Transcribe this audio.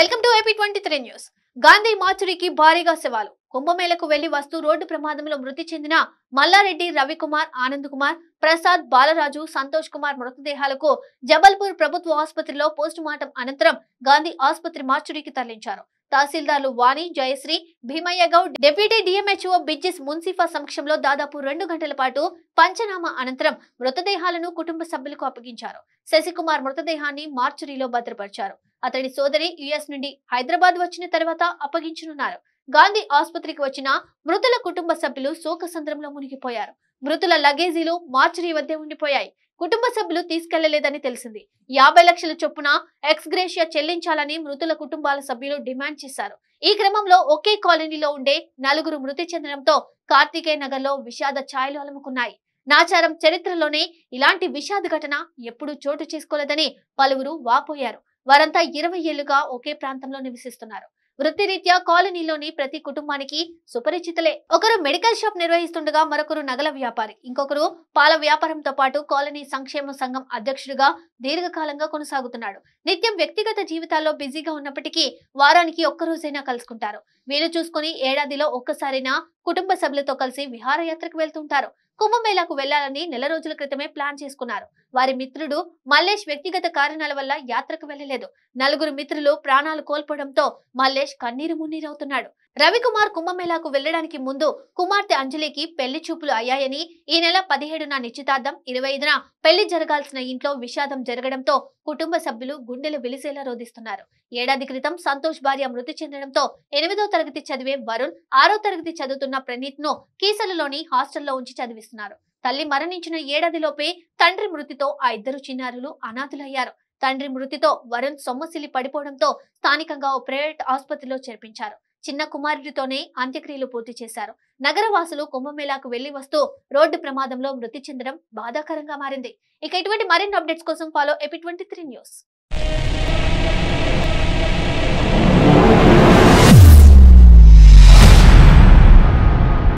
Welcome to AP23 news. Gandhi మార్చురీకి భారీగా సవాలు. కుంభమేళకు వెళ్లి వస్తూ రోడ్డు ప్రమాదంలో మృతి చెందిన మల్లారెడ్డి, రవికుమార్, ఆనంద్ కుమార్, ప్రసాద్, బాలరాజు, సంతోష్ కుమార్ మృతదేహాలకు జబల్పూర్ ప్రభుత్వ ఆసుపత్రిలో పోస్టుమార్టం అనంతరం గాంధీ ఆసుపత్రి మార్చురీకి తరలించారు. తహసీల్దార్లు వాణి, జయశ్రీ, భీమయ్య గౌడ్, డిప్యూటీ DMHO బిజ్జిస్ మున్సిఫా సమక్షంలో దాదాపు 2 గంటల పాటు పంచనామా అనంతరం మృతదేహాలను కుటుంబ సభ్యులకు అప్పగించారు. శశికుమార్ మృతదేహాన్ని మార్చురీలో భద్రపరిచారు. అతడి సోదరి US నుండి హైదరాబాద్ వచ్చిన తర్వాత అప్పగించనున్నారు. గాంధీ ఆసుపత్రికి వచ్చిన మృతుల కుటుంబ సభ్యులు శోకసంద్రంలో మునిగిపోయారు. మృతుల లగేజీలు మార్చురీ వద్దే ఉండిపోయాయి. కుటుంబ సభ్యులు తీసుకెళ్లలేదని తెలిసింది. 50 లక్షల చొప్పున ఎక్స్గ్రేషియా చెల్లించాలని మృతుల కుటుంబాల సభ్యులు డిమాండ్ చేశారు. ఈ క్రమంలో ఒకే కాలనీలో ఉండే 4 మృతి చెందడంతో కార్తికేయ నగర్ లో విషాద ఛాయలు అలుముకున్నాయి. నాచారం చరిత్రలోనే ఇలాంటి విషాద ఘటన ఎప్పుడూ చోటు చేసుకోలేదని పలువురు వాపోయారు. వారంతా 20 ఏళ్లుగా ఒకే ప్రాంతంలో నివసిస్తున్నారు. వృత్తిరీత్యా కాలనీలోని ప్రతి కుటుంబానికి సుపరిచితులే. ఒకరు మెడికల్ షాప్ నిర్వహిస్తుండగా మరొకరు నగల వ్యాపారి, ఇంకొకరు పాల వ్యాపారంతో పాటు కాలనీ సంక్షేమ సంఘం అధ్యక్షుడిగా దీర్ఘకాలంగా కొనసాగుతున్నాడు. నిత్యం వ్యక్తిగత జీవితాల్లో బిజీగా ఉన్నప్పటికీ వారానికి ఒక్కరోజైనా కలుసుకుంటారు. వీలు చూసుకుని ఏడాదిలో ఒక్కసారైనా కుటుంబ సభ్యులతో కలిసి విహారయాత్రకు వెళ్తుంటారు. కుంభమేళాకు వెళ్లాలని నెల రోజుల క్రితమే ప్లాన్ చేసుకున్నారు. వారి మిత్రుడు మల్లేష్ వ్యక్తిగత కారణాల వల్ల యాత్రకు వెళ్లలేదు. 4 మిత్రులు ప్రాణాలు కోల్పోవడంతో మల్లేష్ కన్నీరు మున్నీరవుతున్నాడు. రవికుమార్ కుంభమేళాకు వెళ్లడానికి ముందు కుమార్తె అంజలికి పెళ్లి చూపులు అయ్యాయని, ఈ నెల 17న నిశ్చితార్థం, 25న పెళ్లి జరగాల్సిన ఇంట్లో విషాదం జరగడంతో కుటుంబ సభ్యులు గుండెలు విలిసేలా రోధిస్తున్నారు. ఏడాది క్రితం సంతోష్ భార్య మృతి చెందడంతో 8వ తరగతి చదివే వరుణ్, 6వ తరగతి చదువుతున్న ప్రణీత్ ను కీసలలోని హాస్టల్లో ఉంచి చదివిస్తున్నారు. తల్లి మరణించిన ఏడాదిలోపే తండ్రి మృతితో ఆ 2 చిన్నారులు అనాథులయ్యారు. తండ్రి మృతితో వరుణ్ సొమ్మసిల్లి పడిపోవడంతో స్థానికంగా ఓ ప్రైవేట్ ఆసుపత్రిలో చేర్పించారు. చిన్న కుమారుడితోనే అంత్యక్రియలు పూర్తి చేశారు. నగరవాసులు కుంభమేళాకు వెళ్లి వస్తూ రోడ్డు ప్రమాదంలో మృతి చెందడం బాధాకరంగా మారింది. ఇక ఇటువంటి మరిన్ని అప్డేట్స్ కోసం ఫాలో AP23 న్యూస్.